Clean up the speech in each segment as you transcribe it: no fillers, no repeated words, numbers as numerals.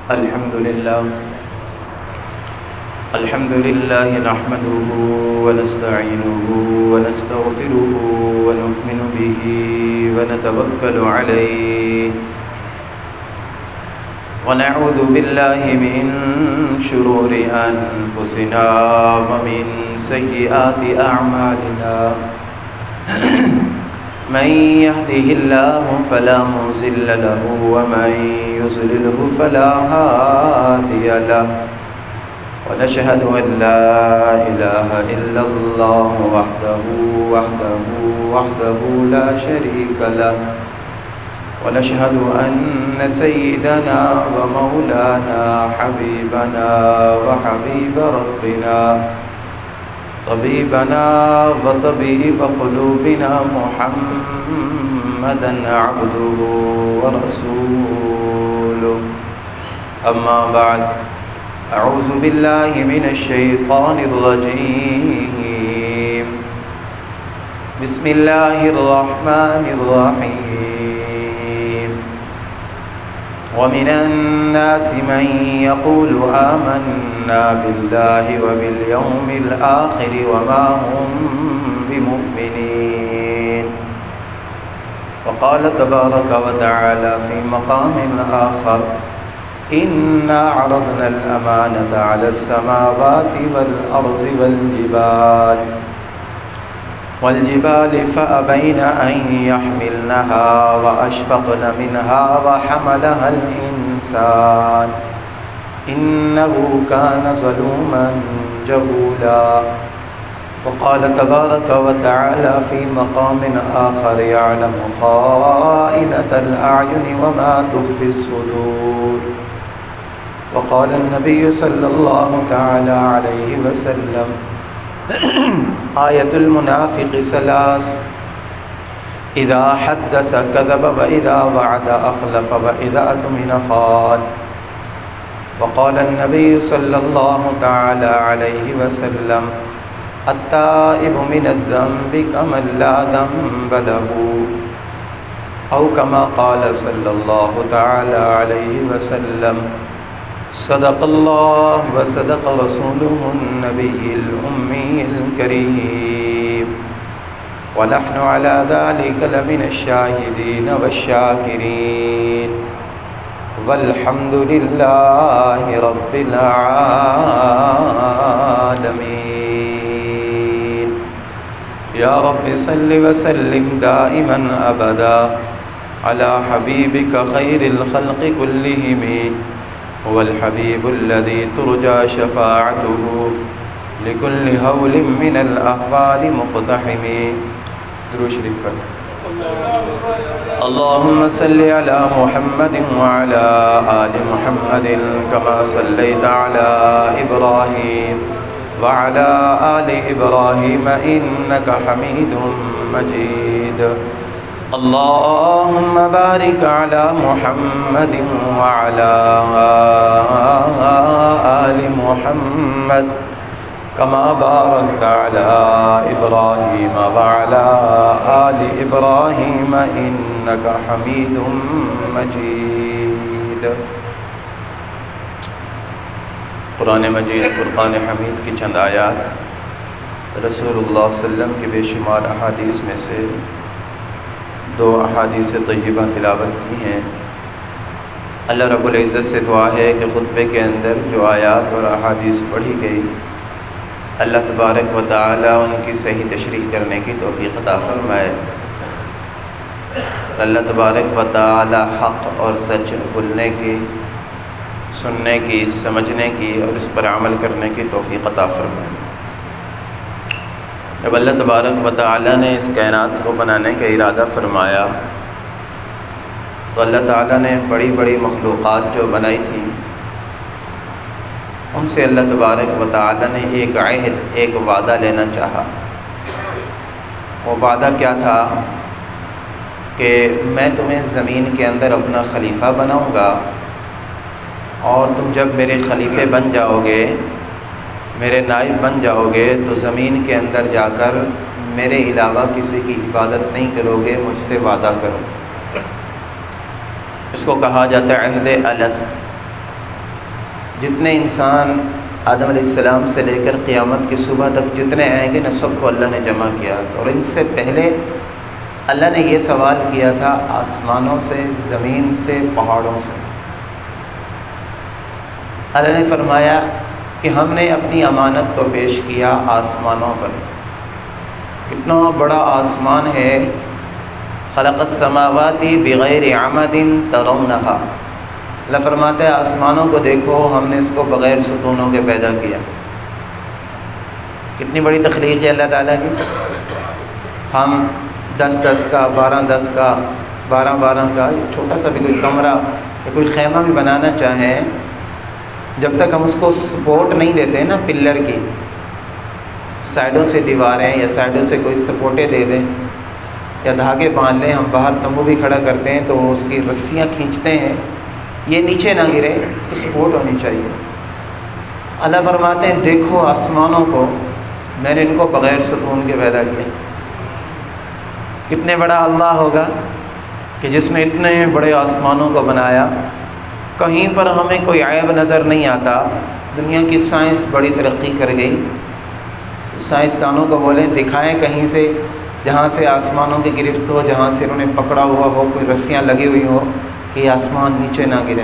الحمد لله نحمده ونستعينه ونستغفره ونؤمن به ونتوكل عليه ونعوذ بالله من شرور أنفسنا ومن سيئات أعمالنا من يهده الله فلا مضل له ومن يضلله فلا هادي له ونشهد أن لا إله إلا الله وحده لا شريك له ونشهد أن سيدنا ومولانا حبيبنا وحبيب ربنا طبيبنا وطبيب قلوبنا محمدا عبده ورسوله أما بعد أعوذ بالله من الشيطان الرجيم بسم الله الرحمن الرحيم ومن الناس من يقول آمنا بالله وباليوم الآخر وما هم بمؤمنين وقال تبارك وتعالى في مقام آخر إنا عرضنا الأمانة على السماوات والأرض والجبال فأبين أن يحملنها وأشفقن منها وحملها الإنسان إنه كان ظلوما جهولا وقال تبارك وتعالى في مقام آخر يعلم خائنة الأعين وما تخفي الصدور وقال النبي صلى الله تعالى عليه وسلم آية المنافق ثلاث إذا حدث كذب وإذا وعد أخلف وإذا أؤتمن خان وقال النبي صلى الله تعالى عليه وسلم التائب من الذنب كمن لا ذنب له أو كما قال صلى الله تعالى عليه وسلم صدق الله وصدق رسوله النبي الأمي الكريم ونحن على ذلك لمن الشاهدين والشاكرين والحمد لله رب العالمين يا رب صل وسلم دائما أبدا على حبيبك خير الخلق كلهم هو الحبيب الذي ترجى شفاعته لكل هول من الأهوال مقتحم درود شریف پر اللهم صل على محمد وعلى آل محمد كما صليت على إبراهيم وعلى آل إبراهيم إنك حميد مجيد اللهم بارك على محمد وعلى آل محمد كما باركت على إبراهيم وعلى آل إبراهيم إنك حميد مجيد قرآن مجید فرقان حمید کی چند آیات رسول اللہ صلی اللہ علیہ وسلم کے بے شمار احادیث میں سے دو احادیث طیبہ تلاوت کی ہیں۔ اللہ رب العزت سے دعا ہے کہ خطبے کے اندر جو آیات اور احادیث پڑھی گئی اللہ تبارک و تعالی ان کی صحیح تشریح کرنے کی توفیق عطا فرمائے۔ اللہ تبارک و تعالی حق اور سچ بولنے کی، سننے کی، سمجھنے کی اور اس پر عمل کرنے کی توفیق عطا فرمائے۔ جب اللہ تبارک و تعالی نے اس کائنات کو بنانے کا ارادہ فرمایا تو اللہ تعالی نے بڑی بڑی مخلوقات جو بنائی تھی ان سے اللہ تبارک و تعالی نے ایک عہد، ایک وعدہ لینا چاہا۔ وہ وعدہ کیا تھا کہ میں تمہیں زمین کے اندر اپنا خلیفہ بناؤں گا اور تم جب میرے خلیفے بن جاؤ گے، میرے نائب بن جاؤ گے تو زمین کے اندر جا کر میرے علاوہ کسی کی عبادت نہیں کرو گے، مجھ سے وعدہ کرو۔ اس کو کہا جاتا ہے عہد الست۔ جتنے انسان آدم علیہ السلام سے لے کر قیامت کی صبح تک جتنے آئیں گے نا، سب کو اللہ نے جمع کیا. اور ان سے پہلے اللہ نے یہ سوال کیا تھا آسمانوں سے، زمین سے، پہاڑوں سے. اللہ نے فرمایا کہ ہم نے اپنی امانت کو پیش کیا آسمانوں پر. کتنا بڑا آسمان ہے. خلق السماوات بغیر عمد ترونها. اللہ فرماتا ہے آسمانوں کو دیکھو، ہم نے اس کو بغیر ستونوں کے پیدا کیا. کتنی بڑی تخلیق ہے اللہ تعالیٰ کی. ہم 10-10 کا، 12-10 کا، 12-12 کا چھوٹا سا بھی کوئی کمرہ یا کوئی خیمہ بھی بنانا چاہیں، جب تک ہم اس کو سپورٹ نہیں دیتے نا، پلر کی سائڈوں سے دیواریں یا سائڈوں سے کوئی سپورٹیں دے دیں یا دھاگے باندھ لیں. ہم باہر تمبو بھی کھڑا کرتے ہیں تو اس کی رسیاں کھینچتے ہیں، یہ نیچے نہ گرے، اس کو سپورٹ ہونی چاہیے. اللہ فرماتے ہیں دیکھو آسمانوں کو، میں نے ان کو بغیر ستون کے پیدا کیا. کتنے بڑا اللہ ہوگا کہ جس نے اتنے بڑے آسمانوں کو بنایا. کہیں پر ہمیں کوئی عیب نظر نہیں آتا. دنیا کی سائنس بڑی ترقی کر گئی. سائنسدانوں کو بولیں دکھائیں کہیں سے جہاں سے آسمانوں کی گرفت ہو، جہاں سے انہوں نے پکڑا ہوا ہو، کوئی رسیاں لگی ہوئی ہو کہ یہ آسمان نیچے نہ گرے.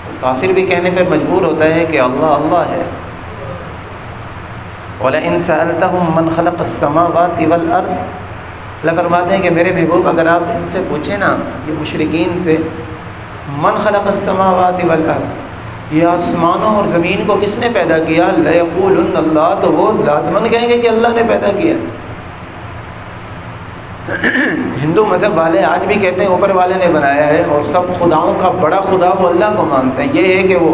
تو کافر بھی کہنے پہ مجبور ہوتا ہے کہ اللہ اللہ ہے. وَلَئِن سَأَلْتَهُم مَّنْ خَلَقَ السَّمَاوَاتِ وَالْأَرْضَ. اللہ فرماتے ہیں کہ میرے محبوب اگر آپ ان سے پوچھیں نا، یہ مشرکین سے، من خلق السماوات والارض، یہ آسمانوں اور زمین کو کس نے پیدا کیا، لَيَقُولُنَّ اللَّهُ، تو وہ لازماً کہیں گے کہ اللہ نے پیدا کیا. ہندو مذہب والے آج بھی کہتے ہیں اوپر والے نے بنایا ہے، اور سب خداؤں کا بڑا خدا وہ اللہ کو مانتے ہیں. یہ ہے کہ وہ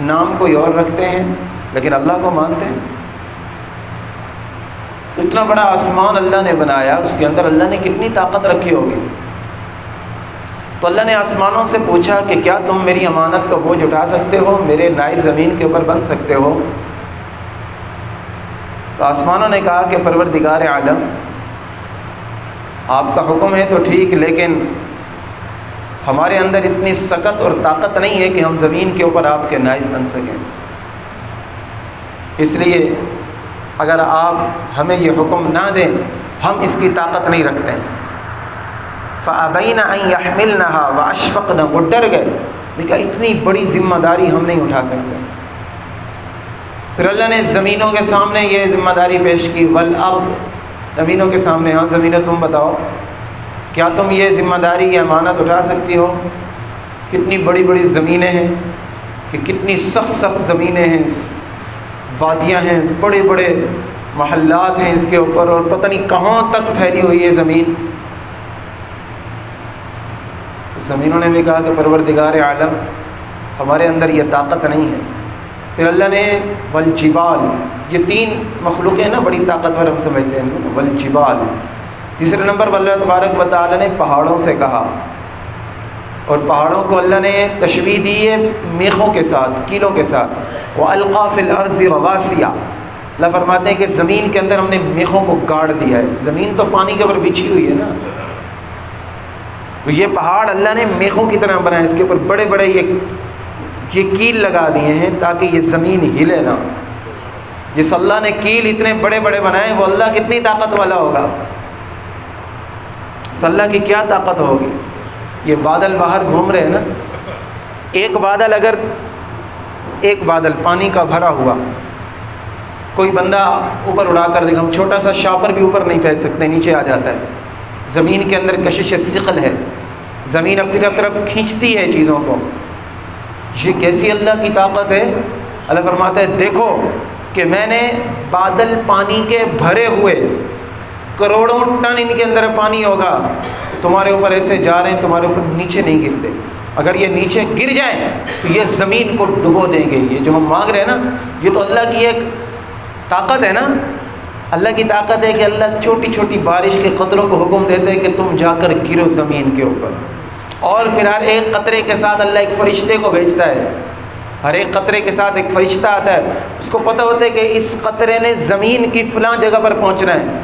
نام کوئی اور رکھتے ہیں لیکن اللہ کو مانتے ہیں. اتنا بڑا آسمان اللہ نے بنایا، اس کے اندر اللہ نے کتنی طاقت رکھی ہوگی. تو اللہ نے آسمانوں سے پوچھا کہ کیا تم میری امانت کا بوجھ اٹھا سکتے ہو، میرے نائب زمین کے اوپر بن سکتے ہو. تو آسمانوں نے کہا کہ پروردگار عالم، آپ کا حکم ہے تو ٹھیک، لیکن ہمارے اندر اتنی سکت اور طاقت نہیں ہے کہ ہم زمین کے اوپر آپ کے نائب بن سکیں. اس لیے اگر آپ ہمیں یہ حکم نہ دیں، ہم اس کی طاقت نہیں رکھتے ہیں. فَأَبَيْنَ أَن يَحْمِلْنَهَا وَأَشْفَقْنَ. وہ ڈر گئے، لیکن اتنی بڑی ذمہ داری ہم نہیں اٹھا سکتے. پھر اللہ نے زمینوں کے سامنے یہ ذمہ داری پیش کی. وَالْأَرْضِ، زمینوں کے سامنے، ہاں زمینیں تم بتاؤ کیا تم یہ ذمہ داری، یہ امانت اٹھا سکتی ہو. کتنی بڑی بڑی زمینیں ہیں، کہ کتنی سخت سخت زمینیں ہیں، وادیاں ہیں، بڑے بڑے محلات ہیں اس کے اوپر، اور پتہ نہیں کہاں تک پھیلی ہوئی ہے زمین. زمینوں نے بھی کہا کہ پروردگار عالم، ہمارے اندر یہ طاقت نہیں ہے. پھر اللہ نے والجبال، یہ 3 مخلوقیں نا بڑی طاقتور ہم سمجھتے ہیں، والجبال. تیسرے نمبر پر اللہ تبارک و تعالیٰ نے پہاڑوں سے کہا، اور پہاڑوں کو اللہ نے تشبیہ دی ہے میخوں کے ساتھ، کیلوں کے ساتھ. وَأَلْقَى فِي الْأَرْضِ رَوَاسِيَ. اللہ فرماتے ہیں کہ زمین کے اندر ہم نے میخوں کو گاڑ دیا ہے. زمین تو پانی کے اوپر بچھی ہوئی ہے نا، تو یہ پہاڑ اللہ نے میخوں کی طرح بنائے، اس کے اوپر بڑے بڑے یہ کیل لگا دیے ہیں تاکہ یہ زمین ہلے نہ. جس اللہ نے کیل اتنے بڑے بڑے بنائے، وہ اللہ کتنی طاقت والا ہوگا. اس اللہ کی کیا طاقت ہوگی. یہ بادل باہر گھوم رہے ہیں نا، ایک بادل پانی کا بھرا ہوا، کوئی بندہ اوپر اڑا کر دیکھا، ہم چھوٹا سا شاپر بھی اوپر نہیں پھینک سکتے، نیچے آ جاتا ہے. زمین کے اندر کشش ثقل ہے، زمین اپنی طرف کھینچتی ہے چیزوں کو. یہ کیسی اللہ کی طاقت ہے. اللہ فرماتا ہے دیکھو کہ میں نے بادل پانی کے بھرے ہوئے، کروڑوں ٹن ان کے اندر پانی ہوگا، تمہارے اوپر ایسے جا رہے ہیں، تمہارے اوپر نیچے نہیں گرتے. اگر یہ نیچے گر جائیں تو یہ زمین کو ڈبو دیں گے. یہ جو ہم مانگ رہے ہیں نا، یہ تو اللہ کی ایک طاقت ہے نا. اللہ کی طاقت ہے کہ اللہ چھوٹی چھوٹی بارش کے قطروں کو حکم دیتے ہیں کہ تم جا کر گرو زمین کے اوپر. اور پھر ہر ایک قطرے کے ساتھ اللہ ایک فرشتے کو بھیجتا ہے. ہر ایک قطرے کے ساتھ ایک فرشتہ آتا ہے، اس کو پتہ ہوتا ہے کہ اس قطرے نے زمین کی فلاں جگہ پر پہنچنا ہے.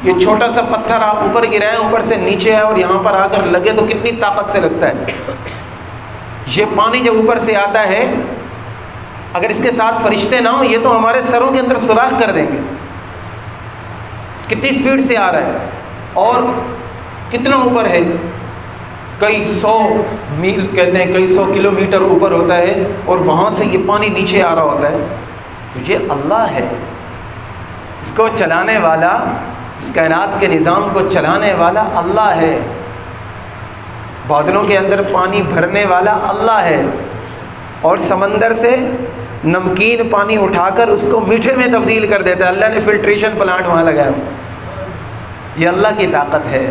یہ چھوٹا سا پتھر آپ اوپر گرائیں، اوپر سے نیچے ہے اور یہاں پر آ کر لگے تو کتنی طاقت سے لگتا ہے. یہ پانی جب اوپر سے آتا ہے، اگر اس کے ساتھ فرشتے نہ ہوں یہ تو ہمارے سروں کے اندر سوراخ کر دیں گے، کتنی سپیڈ سے آ رہا ہے اور کتنا اوپر ہے، کئی سو میل کہتے ہیں، کئی سو کلومیٹر اوپر ہوتا ہے، اور وہاں سے یہ پانی نیچے آ رہا ہوتا ہے۔ تو یہ اللہ ہے، اس کو چلانے والا، اس کائنات کے نظام کو چلانے والا اللہ ہے، بادلوں کے اندر پانی بھرنے والا اللہ ہے، اور سمندر سے نمکین پانی اٹھا کر اس کو میٹھے میں تبدیل کر دیتا ہے۔ اللہ نے فلٹریشن پلانٹ وہاں لگایا، یہ اللہ کی طاقت ہے۔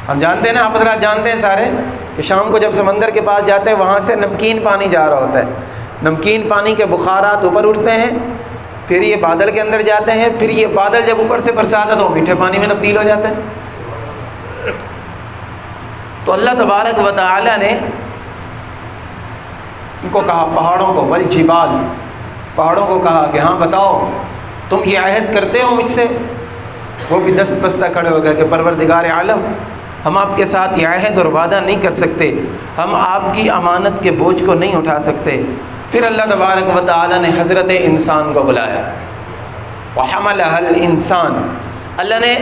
ہم جانتے ہیں نا، آپ حضرات جانتے ہیں سارے، کہ شام کو جب سمندر کے پاس جاتے ہیں وہاں سے نمکین پانی جا رہا ہوتا ہے، نمکین پانی کے بخارات اوپر اٹھتے ہیں، پھر یہ بادل کے اندر جاتے ہیں، پھر یہ بادل جب اوپر سے برساتا ہے تو میٹھے پانی میں تبدیل ہو جاتے ہیں۔ تو اللہ تبارک و تعالی نے ان کو کہا، پہاڑوں کو، والجبال، پہاڑوں کو کہا کہ ہاں بتاؤ تم یہ عہد کرتے ہو مجھ سے؟ وہ بھی دست بستہ کھڑے ہو گئے کہ پروردگار عالم، ہم آپ کے ساتھ یہ عہد اور وعدہ نہیں کر سکتے، ہم آپ کی امانت کے بوجھ کو نہیں اٹھا سکتے۔ پھر اللہ تبارک و تعالی نے حضرت انسان کو بلایا، وحملها الانسان، اللہ نے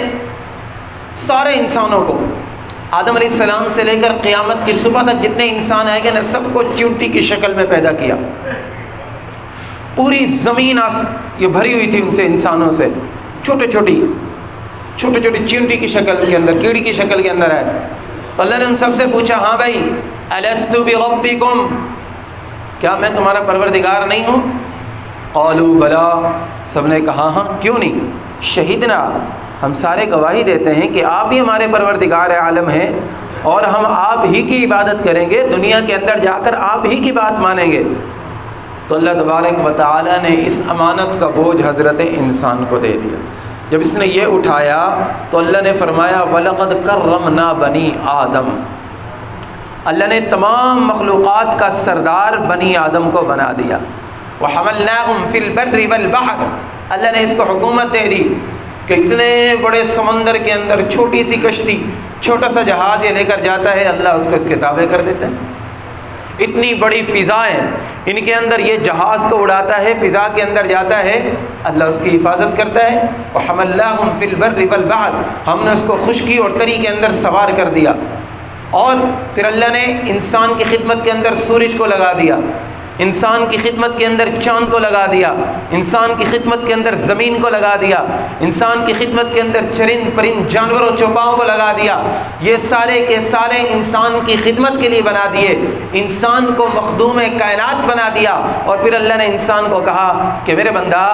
سارے انسانوں کو، آدم علیہ السلام سے لے کر قیامت کی صبح تک جتنے انسان آئے گے نا، سب کو چیونٹی کی شکل میں پیدا کیا۔ پوری زمین یہ بھری ہوئی تھی ان سے، انسانوں سے، چھوٹی چھوٹی چیونٹی کی شکل کے اندر، کیڑی کی شکل کے اندر ہے۔ تو اللہ نے ان سب سے پوچھا، ہاں بھائی، الستُ بربکم، کیا میں تمہارا پروردگار نہیں ہوں؟ قالوا بلا، سب نے کہا ہاں، کیوں نہیں، شہیدنا، ہم سارے گواہی دیتے ہیں کہ آپ ہی ہمارے پروردگار عالم ہیں، اور ہم آپ ہی کی عبادت کریں گے، دنیا کے اندر جا کر آپ ہی کی بات مانیں گے۔ تو اللہ تبارک و تعالی نے اس امانت کا بوجھ حضرت انسان کو دے دیا۔ جب اس نے یہ اٹھایا تو اللہ نے فرمایا وَلَقَدْ كَرَّمْنَا بَنِي آدم، اللہ نے تمام مخلوقات کا سردار بنی آدم کو بنا دیا۔ وَحَمَلْنَاهُمْ فِي الْبَرِّ وَالْبَحْرِ، اللہ نے اس کو حکومت دے دی کہ اتنے بڑے سمندر کے اندر چھوٹی سی کشتی، چھوٹا سا جہاز یہ لے کر جاتا ہے، اللہ اس کو اس کے تابع کر دیتا ہے۔ اتنی بڑی فضائیں، ان کے اندر یہ جہاز کو اڑاتا ہے، فضا کے اندر جاتا ہے، اللہ اس کی حفاظت کرتا ہے۔ وَحَمَلْنَاهُمْ فِي الْبَرِّ وَالْبَحْرِ، ہم نے اس کو خشکی اور تری کے اندر سوار کر دیا۔ اور پھر اللہ نے انسان کی خدمت کے اندر سورج کو لگا دیا، انسان کی خدمت کے اندر چاند کو لگا دیا، انسان کی خدمت کے اندر زمین کو لگا دیا، انسان کی خدمت کے اندر چرند پرند جانوروں چوپاؤں کو لگا دیا۔ یہ سارے کے سارے انسان کی خدمت کے لیے بنا دیے، انسان کو مخدوم کائنات بنا دیا۔ اور پھر اللہ نے انسان کو کہا کہ میرے بندہ،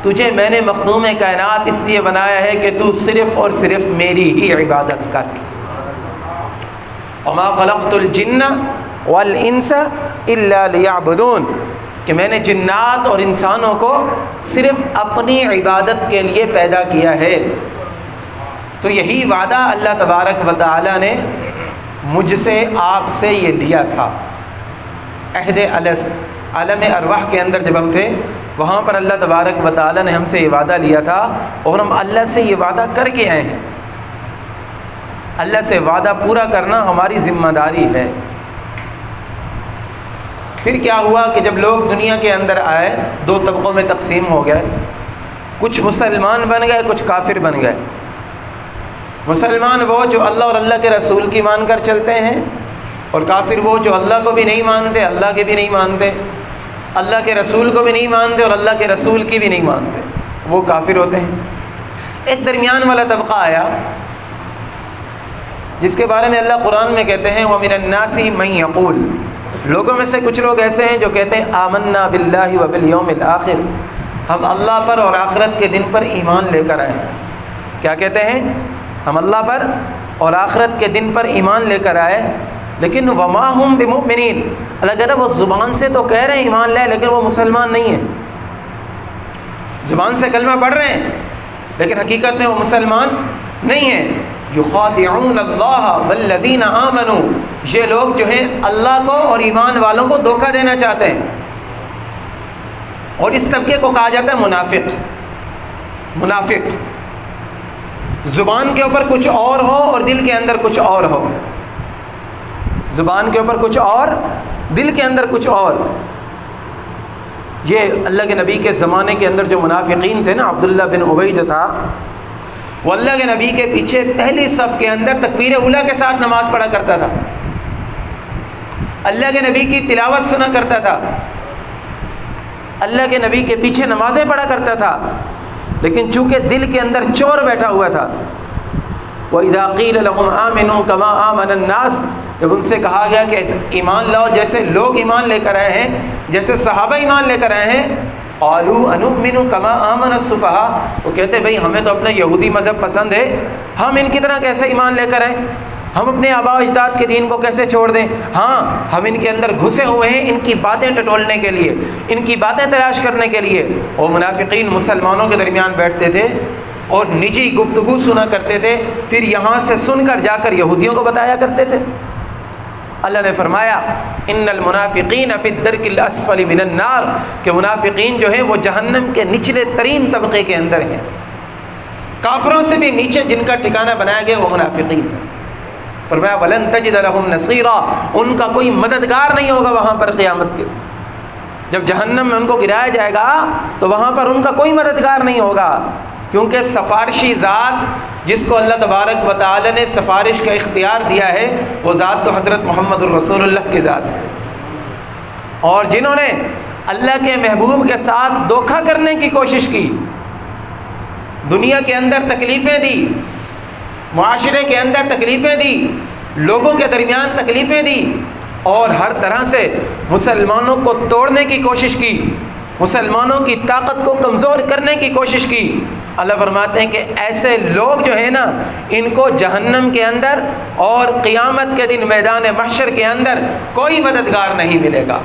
تجھے میں نے مخدوم کائنات اس لیے بنایا ہے کہ تو صرف اور صرف میری ہی عبادت کر۔ وما خلقت الجن والانس الا لیعبدون، کہ میں نے جنات اور انسانوں کو صرف اپنی عبادت کے لیے پیدا کیا ہے۔ تو یہی وعدہ اللہ تبارک و تعالی نے مجھ سے، آپ سے یہ لیا تھا۔ عہد الست، عالم ارواح کے اندر جب ہم تھے وہاں پر اللہ تبارک و تعالی نے ہم سے یہ وعدہ لیا تھا، اور ہم اللہ سے یہ وعدہ کر کے آئے ہیں۔ اللہ سے وعدہ پورا کرنا ہماری ذمہ داری ہے۔ پھر کیا ہوا کہ جب لوگ دنیا کے اندر آئے، دو طبقوں میں تقسیم ہو گئے، کچھ مسلمان بن گئے، کچھ کافر بن گئے۔ مسلمان وہ جو اللہ اور اللہ کے رسول کی مان کر چلتے ہیں، اور کافر وہ جو اللہ کو بھی نہیں مانتے، اللہ کے بھی نہیں مانتے، اللہ کے رسول کو بھی نہیں مانتے اور اللہ کے رسول کی بھی نہیں مانتے، وہ کافر ہوتے ہیں۔ ایک درمیان والا طبقہ آیا جس کے بارے میں اللہ قرآن میں کہتے ہیں وَمِنَ النَّاسِ مَن يَقُولُ، لوگوں میں سے کچھ لوگ ایسے ہیں جو کہتے ہیں آمنا باللہ وبالیوم الآخر، ہم اللہ پر اور آخرت کے دن پر ایمان لے کر آئے ہیں۔ کیا کہتے ہیں؟ ہم اللہ پر اور آخرت کے دن پر ایمان لے کر آئے، لیکن وما ہم بمؤمنین، اللہ کہتا ہے وہ زبان سے تو کہہ رہے ہیں ایمان لے، لیکن وہ مسلمان نہیں ہیں۔ زبان سے کلمہ پڑھ رہے ہیں لیکن حقیقت میں وہ مسلمان نہیں ہیں۔ یخادعون اللہ والذین آمنوا، یہ لوگ جو ہیں اللہ کو اور ایمان والوں کو دھوکہ دینا چاہتے ہیں، اور اس طبقے کو کہا جاتا ہے منافق۔ منافق زبان کے اوپر کچھ اور ہو اور دل کے اندر کچھ اور ہو، زبان کے اوپر کچھ اور، دل کے اندر کچھ اور۔ یہ اللہ کے نبی کے زمانے کے اندر جو منافقین تھے نا، عبداللہ بن ابی جو تھا، وہ اللہ کے نبی کے پیچھے پہلی صف کے اندر تکبیر اولیٰ کے ساتھ نماز پڑھا کرتا تھا، اللہ کے نبی کی تلاوت سنا کرتا تھا، اللہ کے نبی کے پیچھے نمازیں پڑھا کرتا تھا، لیکن چونکہ دل کے اندر چور بیٹھا ہوا تھا۔ وَإِذَا قِيلَ لَهُمْ آمِنُوا كَمَا آمَنَ النَّاسِ، جب ان سے کہا گیا کہ ایمان لاؤ جیسے لوگ ایمان لے کر آئے ہیں، جیسے صحابہ ایمان لے کر آئے ہیں، قَالُوا أَنُؤْمِنُ كَمَا آمَنَ السُّفَهَاءُ، وہ کہتے بھئی ہمیں تو اپنا یہودی مذہب پسند ہے، ہم ان کی طرح کیسے ایمان لے کر آئیں، ہم اپنے آباء و اجداد کے دین کو کیسے چھوڑ دیں؟ ہاں، ہم ان کے اندر گھسے ہوئے ہیں ان کی باتیں ٹٹولنے کے لیے، ان کی باتیں تلاش کرنے کے لیے۔ اور منافقین مسلمانوں کے درمیان بیٹھتے تھے اور نجی گفتگو سنا کرتے تھے، پھر یہاں سے سن کر جا کر یہودیوں کو بتایا کرتے تھے۔ اللہ نے فرمایا ان المنافقین فی الدرک الاسفل من النار، کہ منافقین جو ہیں وہ جہنم کے نچلے ترین طبقے کے اندر ہیں، کافروں سے بھی نیچے جن کا ٹھکانہ بنایا گیا وہ منافقین۔ فرمایا ولن تجد لهم نصیرا، ان کا کوئی مددگار نہیں ہوگا وہاں پر قیامت کے، جب جہنم میں ان کو گرایا جائے گا تو وہاں پر ان کا کوئی مددگار نہیں ہوگا، کیونکہ سفارشی ذات جس کو اللہ تبارک و تعالی نے سفارش کا اختیار دیا ہے وہ ذات تو حضرت محمد الرسول اللہ کی ذات ہے۔ اور جنہوں نے اللہ کے محبوب کے ساتھ دھوکہ کرنے کی کوشش کی، دنیا کے اندر تکلیفیں دی، معاشرے کے اندر تکلیفیں دی، لوگوں کے درمیان تکلیفیں دی، اور ہر طرح سے مسلمانوں کو توڑنے کی کوشش کی، مسلمانوں کی طاقت کو کمزور کرنے کی کوشش کی، اللہ فرماتے ہیں کہ ایسے لوگ جو ہیں نا، ان کو جہنم کے اندر اور قیامت کے دن میدان محشر کے اندر کوئی مددگار نہیں ملے گا۔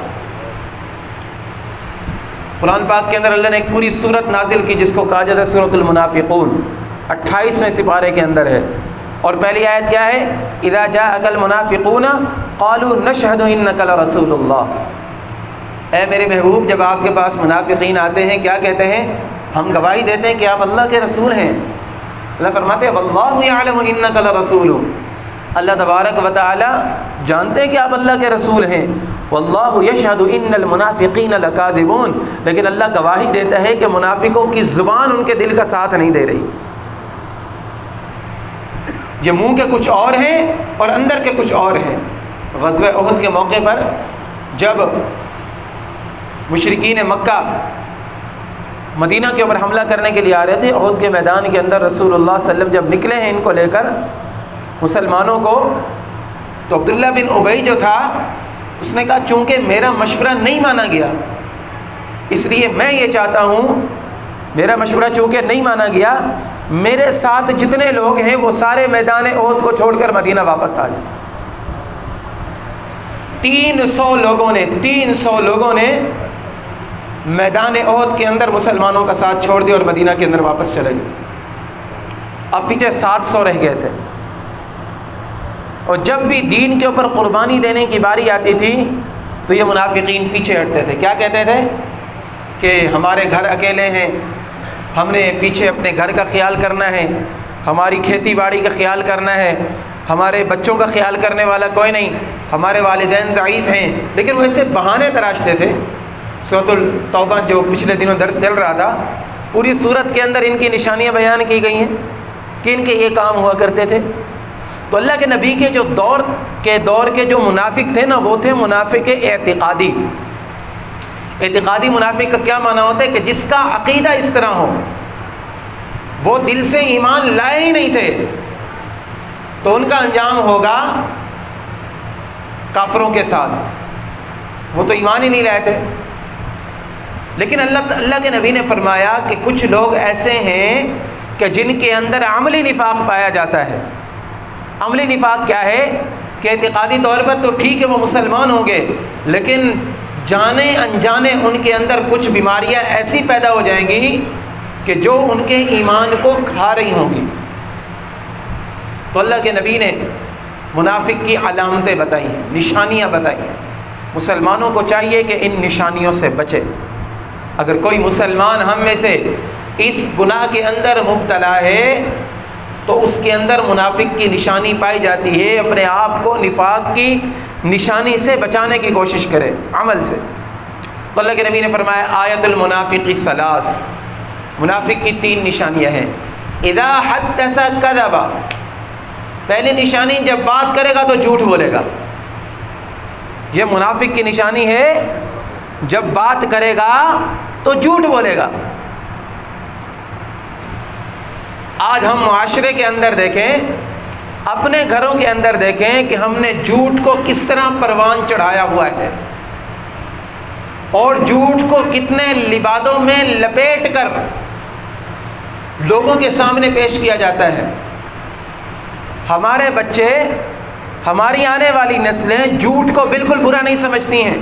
قرآن پاک کے اندر اللہ نے ایک پوری سورت نازل کی جس کو کہا جاتا ہے سورۃ المنافقون، 28ویں سپارے کے اندر ہے، اور پہلی آیت کیا ہے؟ اذا جاءک المنافقون قالوا نشهد انک لرسول اللہ، اے میرے محبوب جب آپ کے پاس منافقین آتے ہیں کیا کہتے ہیں؟ ہم گواہی دیتے ہیں کہ آپ اللہ کے رسول ہیں۔ اللہ فرماتے ہیں واللہ یعلم انک لرسول، اللہ تبارک و تعالی جانتے ہیں کہ آپ اللہ کے رسول ہیں، واللہ یشہد ان المنافقین لکاذبون، لیکن اللہ گواہی دیتا ہے کہ منافقوں کی زبان ان کے دل کا ساتھ نہیں دے رہی، یہ منہ کے کچھ اور ہیں اور اندر کے کچھ اور ہیں۔ غزوہ احد کے موقع پر جب مشرکین مکہ مدینہ کے اوپر حملہ کرنے کے لیے آ رہے تھے، احد کے میدان کے اندر رسول اللہ صلی اللہ علیہ وسلم جب نکلے ہیں ان کو لے کر مسلمانوں کو، تو عبداللہ بن ابی جو تھا اس نے کہا چونکہ میرا مشورہ نہیں مانا گیا اس لیے میں یہ چاہتا ہوں، میرا مشورہ چونکہ نہیں مانا گیا، میرے ساتھ جتنے لوگ ہیں وہ سارے میدان احد کو چھوڑ کر مدینہ واپس آ جائیں۔ 300 لوگوں نے میدان احد کے اندر مسلمانوں کا ساتھ چھوڑ دیا اور مدینہ کے اندر واپس چلے گئے۔ اب پیچھے 700 رہ گئے تھے، اور جب بھی دین کے اوپر قربانی دینے کی باری آتی تھی تو یہ منافقین پیچھے ہٹتے تھے۔ کیا کہتے تھے؟ کہ ہمارے گھر اکیلے ہیں، ہم نے پیچھے اپنے گھر کا خیال کرنا ہے، ہماری کھیتی باڑی کا خیال کرنا ہے، ہمارے بچوں کا خیال کرنے والا کوئی نہیں، ہمارے والدین ضعیف ہیں، لیکن وہ ایسے بہانے تراشتے تھے۔ سورۃ التوبہ جو پچھلے دنوں درس چل رہا تھا، پوری سورت کے اندر ان کی نشانیاں بیان کی گئی ہیں کہ ان کے یہ کام ہوا کرتے تھے۔ تو اللہ کے نبی کے جو دور کے جو منافق تھے نا، وہ تھے منافق اعتقادی۔ اعتقادی منافق کا کیا معنی ہوتا ہے؟ کہ جس کا عقیدہ اس طرح ہو، وہ دل سے ایمان لائے ہی نہیں تھے تو ان کا انجام ہوگا کافروں کے ساتھ، وہ تو ایمان ہی نہیں لائے تھے۔ لیکن اللہ کے نبی نے فرمایا کہ کچھ لوگ ایسے ہیں کہ جن کے اندر عملی نفاق پایا جاتا ہے۔ عملی نفاق کیا ہے؟ کہ اعتقادی طور پر تو ٹھیک ہے وہ مسلمان ہوں گے، لیکن جانے انجانے ان کے اندر کچھ بیماریاں ایسی پیدا ہو جائیں گی کہ جو ان کے ایمان کو کھا رہی ہوں گی۔ تو اللہ کے نبی نے منافق کی علامتیں بتائی ہیں، نشانیاں بتائی ہیں۔ مسلمانوں کو چاہیے کہ ان نشانیوں سے بچے۔ اگر کوئی مسلمان ہم میں سے اس گناہ کے اندر مبتلا ہے تو اس کے اندر منافق کی نشانی پائی جاتی ہے، اپنے آپ کو نفاق کی نشانی سے بچانے کی کوشش کرے عمل سے۔ تو اللہ کے نبی نے فرمایا آیت المنافق ثلاث، منافق کی 3 نشانیاں ہیں۔ اذا حدث کذب، پہلی نشانی جب بات کرے گا تو جھوٹ بولے گا، یہ منافق کی نشانی ہے، جب بات کرے گا تو جھوٹ بولے گا۔ آج ہم معاشرے کے اندر دیکھیں، اپنے گھروں کے اندر دیکھیں کہ ہم نے جھوٹ کو کس طرح پروان چڑھایا ہوا ہے، اور جھوٹ کو کتنے لبادوں میں لپیٹ کر لوگوں کے سامنے پیش کیا جاتا ہے۔ ہمارے بچے، ہماری آنے والی نسلیں جھوٹ کو بالکل برا نہیں سمجھتی ہیں،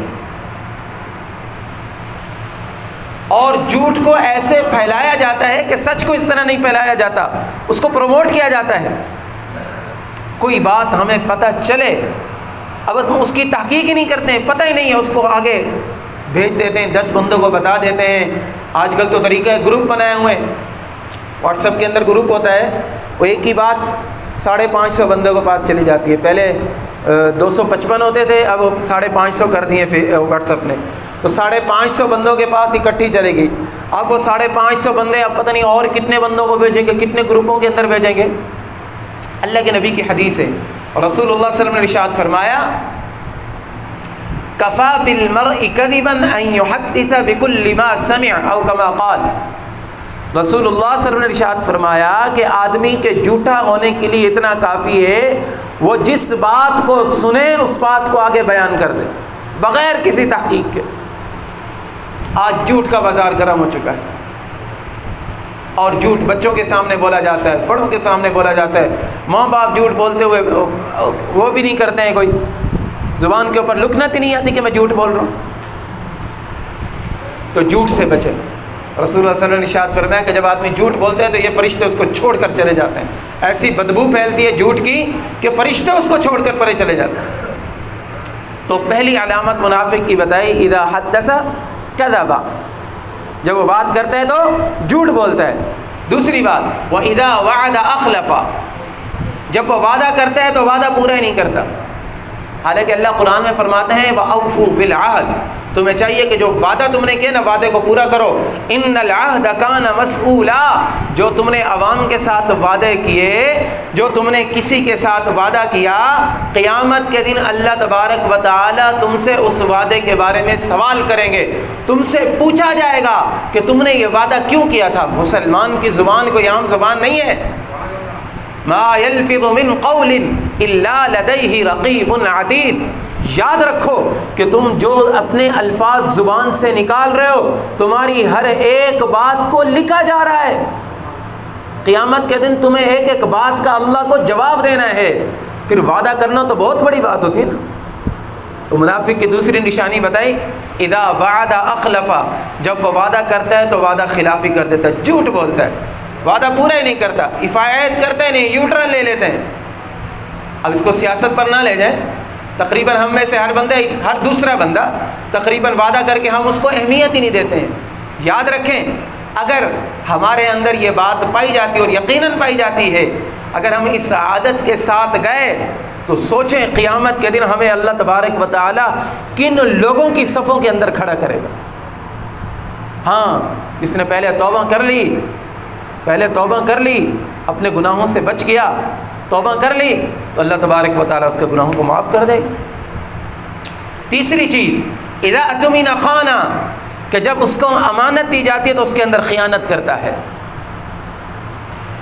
اور جھوٹ کو ایسے پھیلایا جاتا ہے کہ سچ کو اس طرح نہیں پھیلایا جاتا، اس کو پروموٹ کیا جاتا ہے۔ کوئی بات ہمیں پتہ چلے، اب ہم اس کی تحقیق ہی نہیں کرتے ہیں، پتہ ہی نہیں ہے، اس کو آگے بھیج دیتے ہیں، 10 بندوں کو بتا دیتے ہیں۔ آج کل تو طریقہ ہے، گروپ بنائے ہوئے ہیں، واٹس ایپ کے اندر گروپ ہوتا ہے، وہ ایک ہی بات 550 بندوں کے پاس چلی جاتی ہے۔ پہلے 255 ہوتے تھے، اب 550 کر دیے واٹس ایپ نے، تو 550 بندوں کے پاس اکٹھی چلے گی۔ اب وہ 550 بندے اب پتہ نہیں اور کتنے بندوں کو بھیجیں گے، کتنے گروپوں کے اندر بھیجیں گے۔ اللہ کے نبی کی حدیث ہے، اور رسول اللہ صلی اللہ علیہ وسلم نے ارشاد فرمایا کفا بالمرء کذبا ان یحدث بکل ما سمع او کما قال۔ رسول اللہ صلی اللہ علیہ وسلم نے ارشاد فرمایا کہ آدمی کے جھوٹا ہونے کے لیے اتنا کافی ہے وہ جس بات کو سنے اس بات کو آگے بیان کر دے بغیر کسی تحقیق کے۔ آج جھوٹ کا بازار گرم ہو چکا ہے، اور جھوٹ بچوں کے سامنے بولا جاتا ہے، بڑوں کے سامنے بولا جاتا ہے۔ ماں باپ جھوٹ بولتے ہوئے وہ بھی نہیں کرتے ہیں، کوئی زبان کے اوپر لکنت ہی نہیں آتی کہ میں جھوٹ بول رہا ہوں۔ تو جھوٹ سے بچے۔ رسول اللہ صلی اللہ علیہ وسلم نے ارشاد فرمایا کہ جب آدمی جھوٹ بولتے ہیں تو یہ فرشتے اس کو چھوڑ کر چلے جاتے ہیں، ایسی بدبو پھیلتی ہے جھوٹ کی کہ فرشتے اس کو چھوڑ کر پرے چلے جاتے ہیں۔ تو پہلی علامت منافق کی بتائی اذا حدث کذب، جب وہ بات کرتا ہے تو جھوٹ بولتا ہے۔ دوسری بات وَإِذَا وَعَدَ أَخْلَفَ، جب وہ وعدہ کرتا ہے تو وعدہ پورا ہی نہیں کرتا۔ حالانکہ اللہ قرآن میں فرماتے ہیں وَأَوْفُوا بِالْعَهْدِ، تمہیں چاہیے کہ جو وعدہ تم نے کیا نا وعدے کو پورا کرو۔ إِنَّ الْعَهْدَ كَانَ مَسْئُولًا، جو تم نے عوام کے ساتھ وعدے کیے، جو تم نے کسی کے ساتھ وعدہ کیا، قیامت کے دن اللہ تبارک و تعالی تم سے اس وعدے کے بارے میں سوال کریں گے، تم سے پوچھا جائے گا کہ تم نے یہ وعدہ کیوں کیا تھا۔ مسلمان کی زبان کوئی عام زبان نہیں ہے۔ ما يلفظ من قول الا لديه رقیب عتید، یاد رکھو کہ تم جو اپنے الفاظ زبان سے نکال رہے ہو تمہاری ہر ایک بات کو لکھا جا رہا ہے۔ قیامت کے دن تمہیں ایک ایک بات کا اللہ کو جواب دینا ہے، پھر وعدہ کرنا تو بہت بڑی بات ہوتی ہے نا۔ تو منافق کی دوسری نشانی بتائی اذا وعد اخلف، جب وہ وعدہ کرتا ہے تو وعدہ خلافی کر دیتا ہے، جھوٹ بولتا ہے، وعدہ پورا ہی نہیں کرتا، افایت کرتے نہیں، یو ٹرن لے لیتے ہیں۔ اب اس کو سیاست پر نہ لے جائیں، تقریباً ہم میں سے ہر دوسرا بندہ تقریباً وعدہ کر کے ہم اس کو اہمیت ہی نہیں دیتے ہیں۔ یاد رکھیں اگر ہمارے اندر یہ بات پائی جاتی ہے، اور یقیناً پائی جاتی ہے، اگر ہم اس عادت کے ساتھ گئے تو سوچیں قیامت کے دن ہمیں اللہ تبارک و تعالی کن لوگوں کی صفوں کے اندر کھڑا کرے گا۔ ہاں، جس نے پہلے توبہ کر لی، اپنے گناہوں سے بچ گیا، توبہ کر لی، تو اللہ تبارک و تعالیٰ اس کے گناہوں کو معاف کر دے گا۔ تیسری چیز اذا اؤتمن خان، کہ جب اس کو امانت دی جاتی ہے تو اس کے اندر خیانت کرتا ہے۔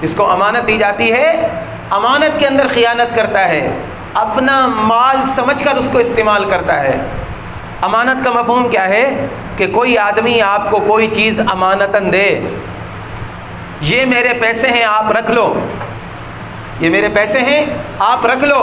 اس کو امانت دی جاتی ہے، امانت کے اندر خیانت کرتا ہے، اپنا مال سمجھ کر اس کو استعمال کرتا ہے۔ امانت کا مفہوم کیا ہے کہ کوئی آدمی آپ کو کوئی چیز امانتاً دے، یہ میرے پیسے ہیں آپ رکھ لو، یہ میرے پیسے ہیں آپ رکھ لو،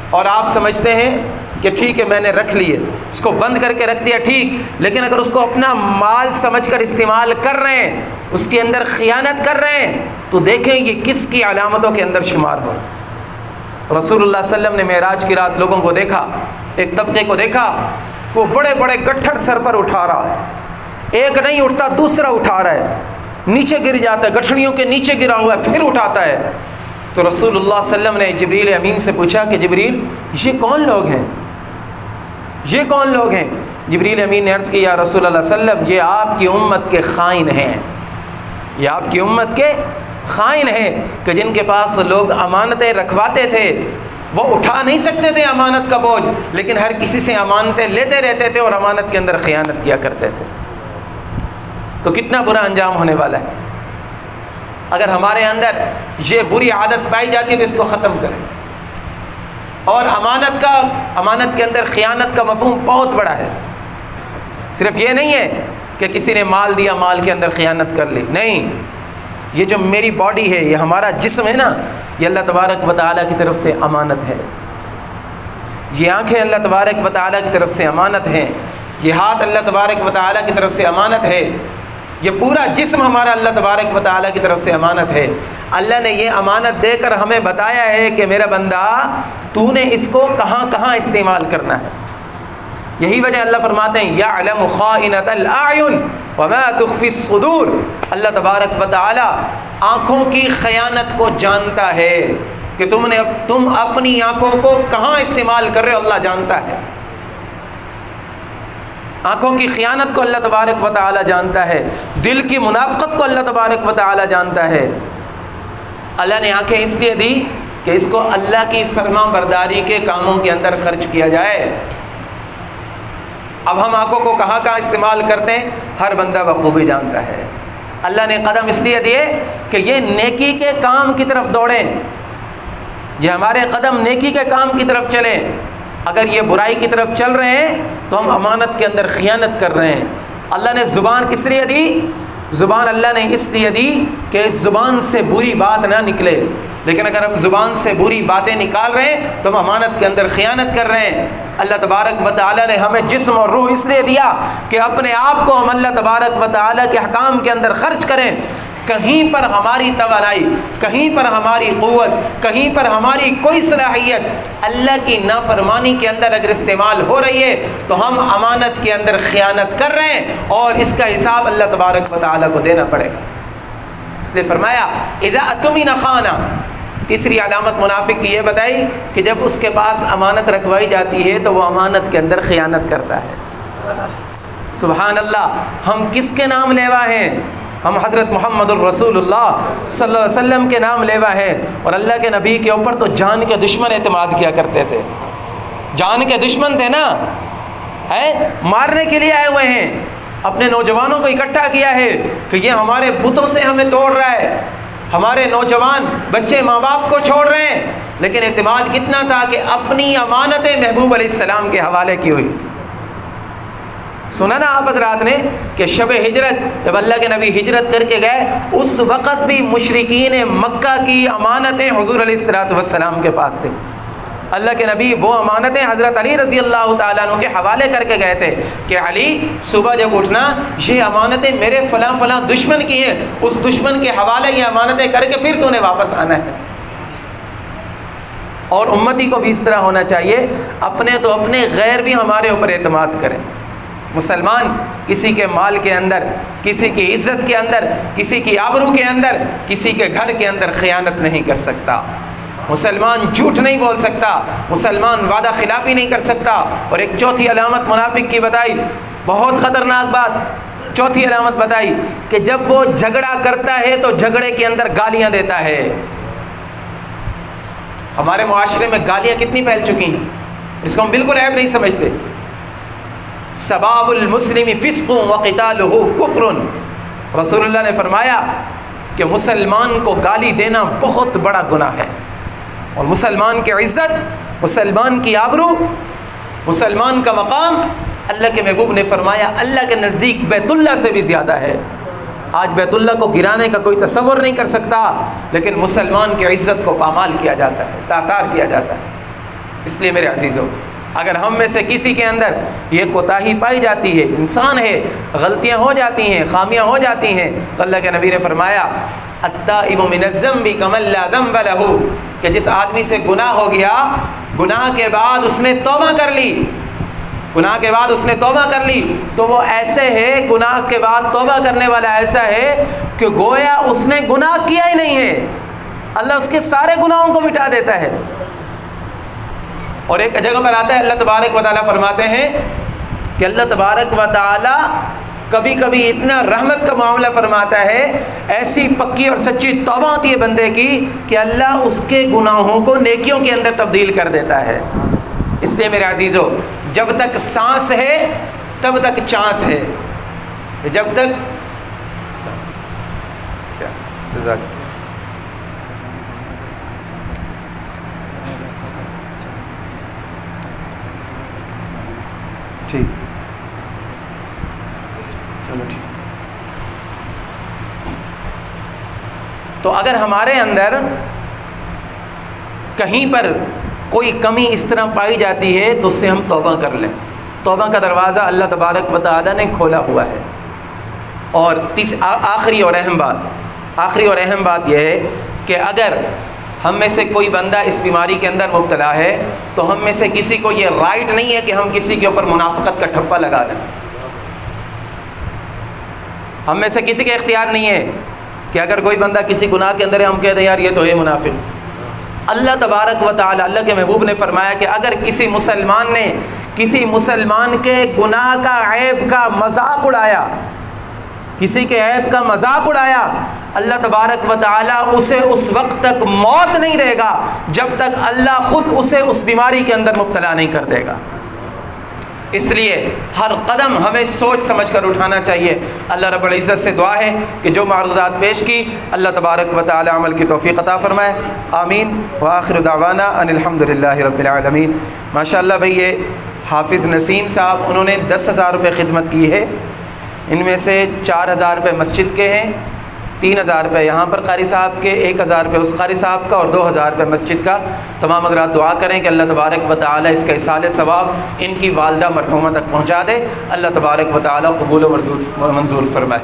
اور آپ سمجھتے ہیں کہ ٹھیک ہے میں نے رکھ لیے، اس کو بند کر کے رکھ دیا ٹھیک، لیکن اگر اس کو اپنا مال سمجھ کر استعمال کر رہے ہیں، اس کے اندر خیانت کر رہے ہیں، تو دیکھیں یہ کس کی علامتوں کے اندر شمار ہو۔ رسول اللہ صلی اللہ علیہ وسلم نے معراج کی رات لوگوں کو دیکھا، ایک طبقے کو دیکھا، وہ بڑے بڑے گٹھڑ سر پر اٹھا رہا ہے، ایک نہیں اٹھتا دوسرا اٹھا رہا ہے، نیچے گر جاتا ہے، گٹھڑیوں کے نیچے گرا ہوا ہے، پھر اٹھاتا ہے۔ تو رسول اللہ صلی اللہ علیہ وسلم نے جبریل امین سے پوچھا کہ جبریل یہ کون لوگ ہیں، یہ کون لوگ ہیں؟ جبریل امین نے عرض کی یا رسول اللہ صلی اللہ علیہ وسلم یہ آپ کی امت کے خائن ہیں، یہ آپ کی امت کے خائن ہیں کہ جن کے پاس لوگ امانتیں رکھواتے تھے، وہ اٹھا نہیں سکتے تھے امانت کا بوجھ، لیکن ہر کسی سے امانتیں لیتے رہتے تھے اور امانت کے اندر خیانت کیا کرتے تھے۔ تو کتنا برا انجام ہونے والا ہے۔ اگر ہمارے اندر یہ بری عادت پائی جاتی ہے تو اس کو ختم کریں۔ اور امانت کے اندر خیانت کا مفہوم بہت بڑا ہے۔ صرف یہ نہیں ہے کہ کسی نے مال دیا، مال کے اندر خیانت کر لی، نہیں، یہ جو میری باڈی ہے، یہ ہمارا جسم ہے نا، یہ اللہ تبارک و تعالیٰ کی طرف سے امانت ہے۔ یہ آنکھیں اللہ تبارک و تعالیٰ کی طرف سے امانت ہیں، یہ ہاتھ اللہ تبارک و تعالیٰ کی طرف سے امانت ہے، یہ پورا جسم ہمارا اللہ تبارک و تعالیٰ کی طرف سے امانت ہے۔ اللہ نے یہ امانت دے کر ہمیں بتایا ہے کہ میرا بندہ تو نے اس کو کہاں کہاں استعمال کرنا ہے۔ یہی وجہ اللہ فرماتے ہیں یعلم خائنۃ الاعین وما تخفی الصدور، اللہ تبارک و تعالیٰ آنکھوں کی خیانت کو جانتا ہے کہ تم اپنی آنکھوں کو کہاں استعمال کر رہے ہو، اللہ جانتا ہے۔ آنکھوں کی خیانت کو اللہ تبارک و تعالیٰ جانتا ہے، دل کی منافقت کو اللہ تبارک و تعالیٰ جانتا ہے۔ اللہ نے آنکھیں اس لیے دی کہ اس کو اللہ کی فرما برداری کے کاموں کے اندر خرچ کیا جائے۔ اب ہم آنکھوں کو کہاں کہاں استعمال کرتے ہیں ہر بندہ بخوبی جانتا ہے۔ اللہ نے قدم اس لیے دیے کہ یہ نیکی کے کام کی طرف دوڑیں، یہ ہمارے قدم نیکی کے کام کی طرف چلیں۔ اگر یہ برائی کی طرف چل رہے ہیں تو ہم امانت کے اندر خیانت کر رہے ہیں۔ اللہ نے زبان کس لیے دی؟ زبان اللہ نے اس لیے دی کہ اس زبان سے بری بات نہ نکلے، لیکن اگر ہم زبان سے بری باتیں نکال رہے ہیں تو ہم امانت کے اندر خیانت کر رہے ہیں۔ اللہ تبارک و تعالیٰ نے ہمیں جسم اور روح اس لیے دیا کہ اپنے آپ کو ہم اللہ تبارک و تعالیٰ کے احکام کے اندر خرچ کریں۔ کہیں پر ہماری توانائی، کہیں پر ہماری قوت، کہیں پر ہماری کوئی صلاحیت اللہ کی نافرمانی کے اندر اگر استعمال ہو رہی ہے تو ہم امانت کے اندر خیانت کر رہے ہیں، اور اس کا حساب اللہ تبارک و تعالیٰ کو دینا پڑے گا۔ اس لیے فرمایا اذا اؤتمن خان۔ تیسری علامت منافق کی یہ بتائی کہ جب اس کے پاس امانت رکھوائی جاتی ہے تو وہ امانت کے اندر خیانت کرتا ہے۔ سبحان اللہ، ہم کس کے نام لیوا ہیں؟ ہم حضرت محمد الرسول اللہ صلی اللہ علیہ وسلم کے نام لیوا ہیں، اور اللہ کے نبی کے اوپر تو جان کے دشمن اعتماد کیا کرتے تھے۔ جان کے دشمن تھے نا، مارنے کے لیے آئے ہوئے ہیں، اپنے نوجوانوں کو اکٹھا کیا ہے کہ یہ ہمارے بتوں سے ہمیں توڑ رہا ہے، ہمارے نوجوان بچے ماں باپ کو چھوڑ رہے ہیں، لیکن اعتماد کتنا تھا کہ اپنی امانتیں محبوب علیہ السلام کے حوالے کی ہوئی۔ سنا نا آپ حضرات نے کہ شب ہجرت جب اللہ کے نبی ہجرت کر کے گئے، اس وقت بھی مشرکین مکہ کی امانتیں حضور علیہ السلام کے پاس تھیں۔ اللہ کے نبی وہ امانتیں حضرت علی رضی اللہ تعالیٰ عنہ کے حوالے کر کے گئے تھے کہ علی صبح جب اٹھنا یہ امانتیں میرے فلاں فلاں دشمن کی ہیں، اس دشمن کے حوالے یہ امانتیں کر کے پھر تو نے واپس آنا ہے۔ اور امتی کو بھی اس طرح ہونا چاہیے، اپنے تو اپنے، غیر بھی ہمارے اوپر اعتماد کریں۔ مسلمان کسی کے مال کے اندر، کسی کی عزت کے اندر، کسی کی آبرو کے اندر، کسی کے گھر کے اندر خیانت نہیں کر سکتا۔ مسلمان جھوٹ نہیں بول سکتا، مسلمان وعدہ خلافی نہیں کر سکتا۔ اور ایک چوتھی علامت منافق کی بتائی، بہت خطرناک بات، چوتھی علامت بتائی کہ جب وہ جھگڑا کرتا ہے تو جھگڑے کے اندر گالیاں دیتا ہے۔ ہمارے معاشرے میں گالیاں کتنی پھیل چکی ہیں، اس کو ہم بالکل عیب نہیں سمجھتے۔ سباب المسلم فسق وقتالہ کفر، رسول اللہ نے فرمایا کہ مسلمان کو گالی دینا بہت بڑا گناہ ہے، اور مسلمان کی عزت، مسلمان کی آبرو، مسلمان کا مقام اللہ کے محبوب نے فرمایا اللہ کے نزدیک بیت اللہ سے بھی زیادہ ہے۔ آج بیت اللہ کو گرانے کا کوئی تصور نہیں کر سکتا، لیکن مسلمان کی عزت کو پامال کیا جاتا ہے، تار کیا جاتا ہے۔ اس لیے میرے عزیزوں، اگر ہم میں سے کسی کے اندر یہ کوتاہی پائی جاتی ہے، انسان ہے، غلطیاں ہو جاتی ہیں، خامیاں ہو جاتی ہیں، تو اللہ کے نبی نے فرمایا التائب من الذنب کمن لا ذنب لہ، کہ جس آدمی سے گناہ ہو گیا، گناہ کے بعد اس نے توبہ کر لی، گناہ کے بعد اس نے توبہ کر لی تو وہ ایسے ہے، گناہ کے بعد توبہ کرنے والا ایسا ہے کہ گویا اس نے گناہ کیا ہی نہیں ہے، اللہ اس کے سارے گناہوں کو مٹا دیتا ہے۔ اور ایک جگہ پر آتا ہے اللہ تبارک و تعالیٰ فرماتے ہیں کہ اللہ تبارک و تعالیٰ کبھی کبھی اتنا رحمت کا معاملہ فرماتا ہے، ایسی پکی اور سچی توبہ ہوتی ہے بندے کی کہ اللہ اس کے گناہوں کو نیکیوں کے اندر تبدیل کر دیتا ہے۔ اس لیے میرے عزیزو، جب تک سانس ہے تب تک چانس ہے، جب تک ٹھیک چلو ٹھیک۔ تو اگر ہمارے اندر کہیں پر کوئی کمی اس طرح پائی جاتی ہے تو اس سے ہم توبہ کر لیں۔ توبہ کا دروازہ اللہ تبارک و تعالیٰ نے کھولا ہوا ہے۔ اور آخری اور اہم بات یہ ہے کہ اگر ہم میں سے کوئی بندہ اس بیماری کے اندر مبتلا ہے تو ہم میں سے کسی کو یہ رائٹ نہیں ہے کہ ہم کسی کے اوپر منافقت کا ٹھپا لگا دیں۔ ہم میں سے کسی کا اختیار نہیں ہے کہ اگر کوئی بندہ کسی گناہ کے اندر ہے ہم کہہ دیں یار یہ تو ہے منافق۔ اللہ تبارک و تعالی، اللہ کے محبوب نے فرمایا کہ اگر کسی مسلمان نے کسی مسلمان کے گناہ کا، عیب کا مذاق اڑایا، کسی کے عیب کا مذاق اڑایا، اللہ تبارک و تعالی اسے اس وقت تک موت نہیں دے گا جب تک اللہ خود اسے اس بیماری کے اندر مبتلا نہیں کر دے گا۔ اس لیے ہر قدم ہمیں سوچ سمجھ کر اٹھانا چاہیے۔ اللہ رب العزت سے دعا ہے کہ جو معروضات پیش کی اللہ تبارک و تعالی عمل کی توفیق عطا فرمائے، آمین۔ وآخر دعوانا ان الحمدللہ رب العالمین۔ ماشاءاللہ بھئی یہ حافظ نسیم صاحب انہوں نے 10,000 روپے خدمت کی ہے، ان میں سے 4,000 روپے مسجد کے ہیں، 3,000 روپے یہاں پر قاری صاحب کے، 1,000 روپے اس قاری صاحب کا اور 2,000 روپے مسجد کا۔ تمام حضرات دعا کریں کہ اللہ تبارک و تعالی اس کا ایصال ثواب ان کی والدہ مرحومہ تک پہنچا دے، اللہ تبارک و تعالی قبول و منظور فرمائے۔